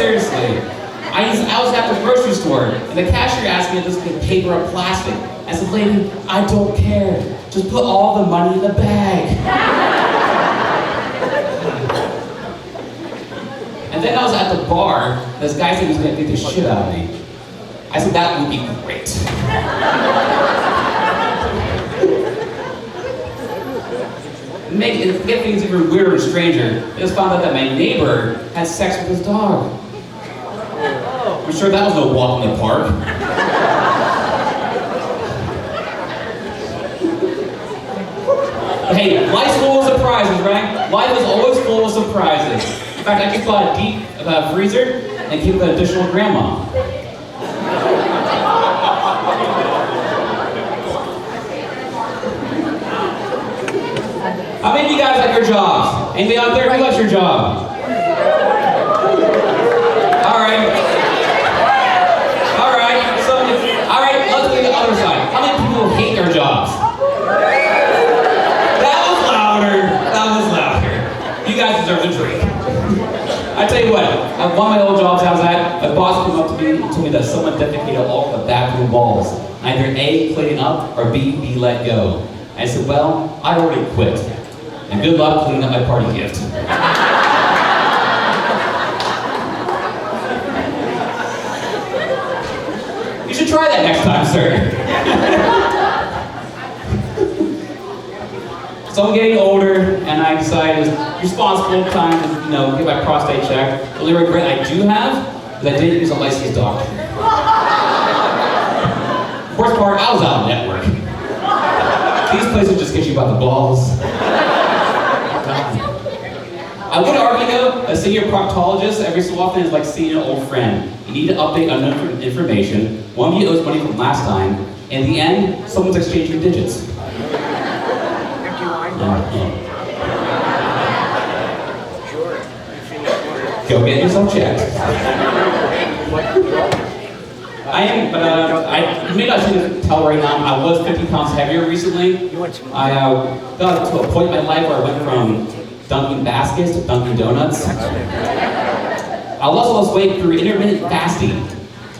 seriously. I was at the grocery store, and the cashier asked me if this was paper or plastic. I said, lady, I don't care. Just put all the money in the bag. And then I was at the bar, and this guy said he was going to beat the shit out of me. I said, that would be great. To get things even weirder and stranger, I just found out that my neighbor had sex with his dog. I'm sure that was no walk in the park. Hey, life's full of surprises, right? Life is always full of surprises. In fact, I just bought a deep freezer and keep an additional grandma. How many of you guys like your jobs? Anybody out there who likes your job? Alright, let's look at the other side. How many people hate their jobs? That was louder. You guys deserve a drink. I tell you what, at one of my old jobs I was at, my boss came up to me and told me that someone defecated all the bathroom walls. Either A, clean up, or B, be let go. I said, well, I already quit. And good luck cleaning up my party gift. You should try that next time, sir. So I'm getting older, and I decided it's responsible time to, get my prostate checked. The only regret I do have is I didn't use a licensed doctor. Worst part, I was out of network. These places just get you by the balls. I would argue though, that seeing your proctologist every so often is like seeing an old friend. You need to update unknown information. One of you owes money from last time. In the end, someone's exchanging digits. Go get yourself checked. You may not tell right now, I was 50 pounds heavier recently. I got to a point in my life where I went from Dunkin' Baskets to Dunkin' Donuts. I also lost weight through intermittent fasting,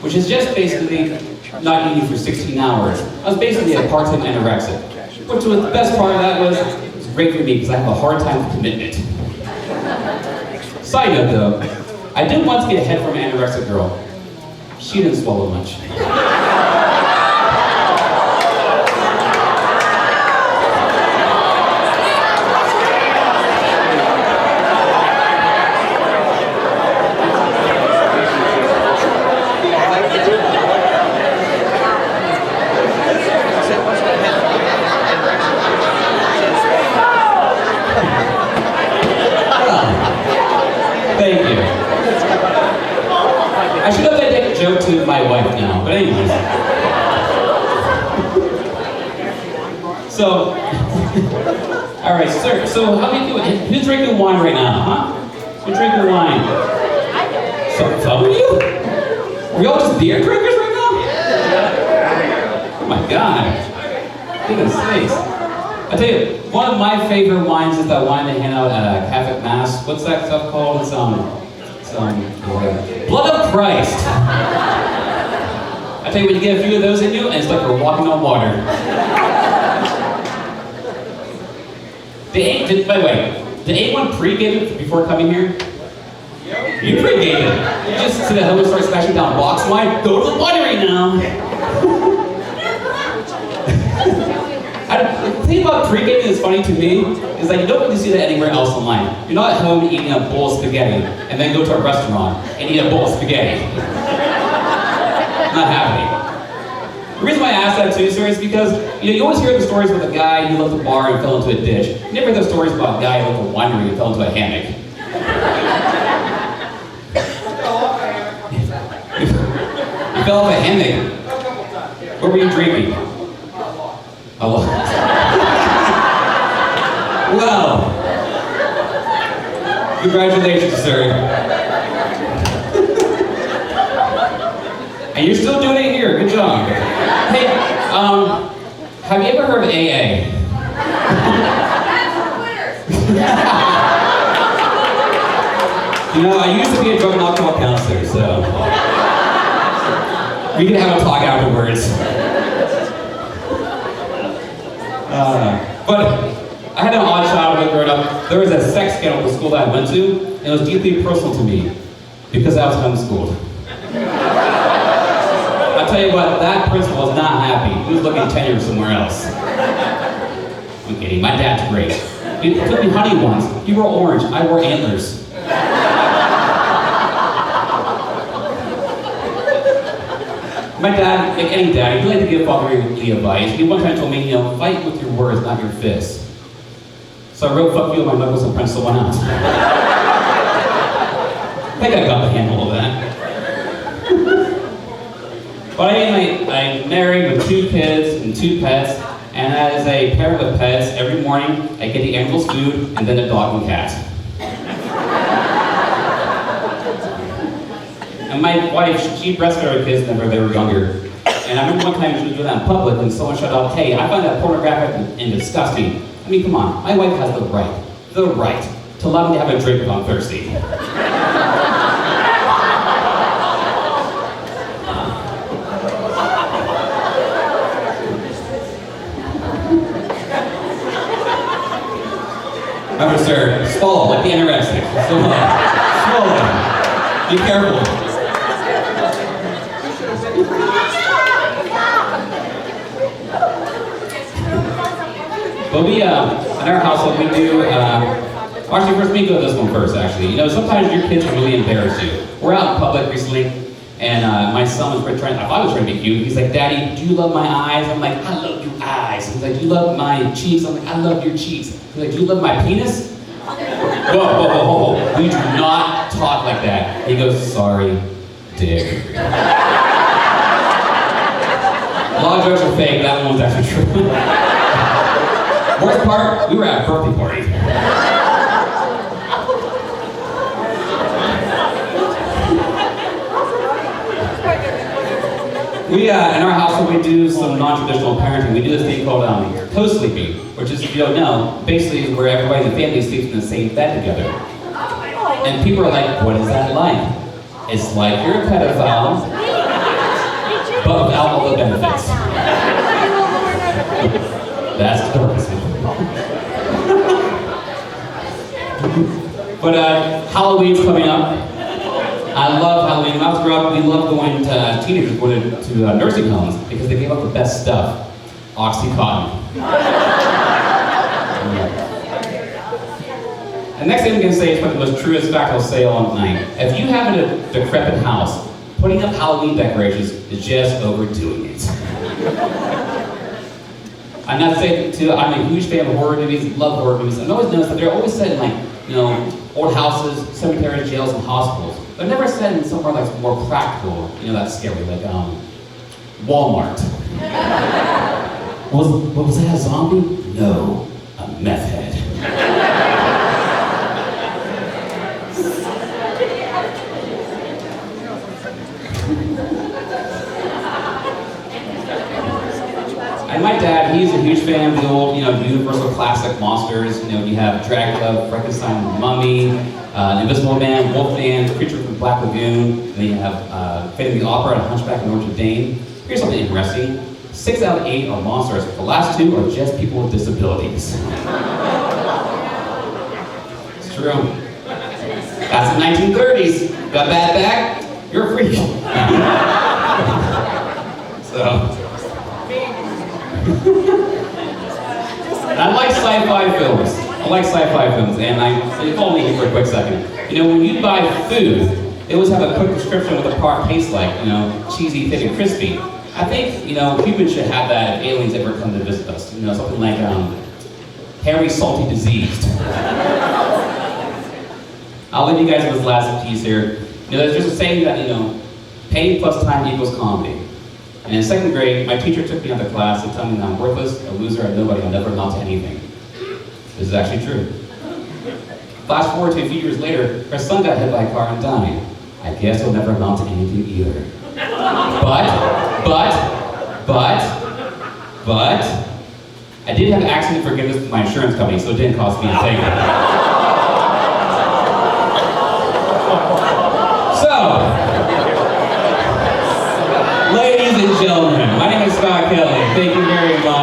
which is just basically not eating for 16 hours. I was basically a part-time anorexic. Which was the best part of that was, it was great for me because I have a hard time with commitment. Side note though, I did once get head from an anorexic girl. She didn't swallow much. Thank you. I should have made a joke to my wife now, but anyways. So, all right, sir. So, how many people? Who's drinking wine right now, huh? Who's drinking wine? Some of you? Are we all just beer drinkers right now? Oh my God! Goodness sakes! I tell you, one of my favorite wines is that wine they hand out at Catholic Mass. What's that stuff called? It's Blood of Christ. I tell you, when you get a few of those in you, and it's like we're walking on water. By the way, did anyone pre-game it before coming here? You pre-game it. You just see the host start smashing down box wine. Go to the winery now. The thing about pre-gaming that's funny to me is that you don't really see that anywhere else online. You're not at home eating a bowl of spaghetti and then go to a restaurant and eat a bowl of spaghetti. Not happening. The reason why I ask that too, sir, is because you always hear the stories about the guy who left the bar and fell into a ditch. You never hear the stories about a guy who left the winery and fell into a hammock. You fell off a hammock. What were you drinking? Oh. Well, congratulations, sir. And you're still doing it here. Good job. Hey, have you ever heard of AA? Do I used to be a drug and alcohol counselor, so we can have a talk afterwards. But I had an odd childhood growing up. There was a sex scandal at the school that I went to, and it was deeply personal to me because I was homeschooled. I'll tell you what, that principal was not happy. He was looking tenure somewhere else. I'm kidding, my dad's great. He took me hunting once. He wore orange, I wore antlers. My dad, like any dad, he liked to give fatherly advice. He one time told me, fight with your words, not your fists. So I wrote "fuck you" on my knuckles and punched someone else. I think I got the handle of that. But I'm married with 2 kids and 2 pets, and as a parent of pets, every morning I get the animals food and then a dog and cat. And my wife, she breastfed our kids whenever they were younger. And I remember one time she was doing that in public and someone shouted out, "Hey, I find that pornographic and disgusting." I mean, come on, my wife has the right to allow me to have a drink if I'm thirsty. Remember, sir, swallow like the anorexic. Swallow. Be careful. But we, in our household, we do, actually, first, let me go to this one first, actually. Sometimes your kids really embarrass you. We're out in public recently, and my son was trying, I thought he was trying to be cute. He's like, "Daddy, do you love my eyes?" I'm like, "I love your eyes." He's like, "Do you love my cheeks?" I'm like, "I love your cheeks." He's like, "Do you love my penis?" Whoa. We do not talk like that. He goes, "Sorry, dick." A lot of jokes are fake, that one was actually true. Worst part, we were at a birthday party. We, in our household, we do some non-traditional parenting. We do this thing called co-sleeping, which is, if you don't know, basically is where everybody in the family sleeps in the same bed together. And people are like, "What is that like?" It's like you're a pedophile, but without all the benefits. That's the But Halloween's coming up. I love Halloween. When I was growing up, we loved going to, teenagers going to nursing homes because they gave up the best stuff. Oxycontin. And next thing I'm going to say is what the most truest fact I'll say all night. If you have a decrepit house, putting up Halloween decorations is just overdoing it. I'm not saying I'm a huge fan of horror movies, love horror movies. I've always noticed that they're always set in old houses, cemeteries, jails, and hospitals. They're never set in somewhere that's more practical, that's scary, like Walmart. Was that a zombie? No, a meth head. And my dad, he's a huge fan of the old, Universal classic monsters. You have Dracula, Frankenstein, the Mummy, Invisible Man, Wolfman, Creature from the Black Lagoon. And then you have Phantom of the Opera and Hunchback of Notre Dame. Here's something interesting. 6 out of 8 are monsters. The last 2 are just people with disabilities. It's true. That's the 1930s. Got bad back? You're a freak. So. I like sci-fi films. And so you follow me here for a quick second. When you buy food, they always have a quick description of what the product tastes like. Cheesy, thick, and crispy. I think humans should have that if aliens ever come to visit us. Something like hairy, salty, diseased. I'll leave you guys with this last piece here. There's just a saying that pain plus time equals comedy. And in 2nd grade, my teacher took me out of class and told me that I'm worthless, a loser, and nobody will never amount to anything. This is actually true. Flash forward to a few years later, her son got hit by a car and died. I guess he'll never amount to anything either. But, I did have accident forgiveness with my insurance company, so it didn't cost me a thing. very much.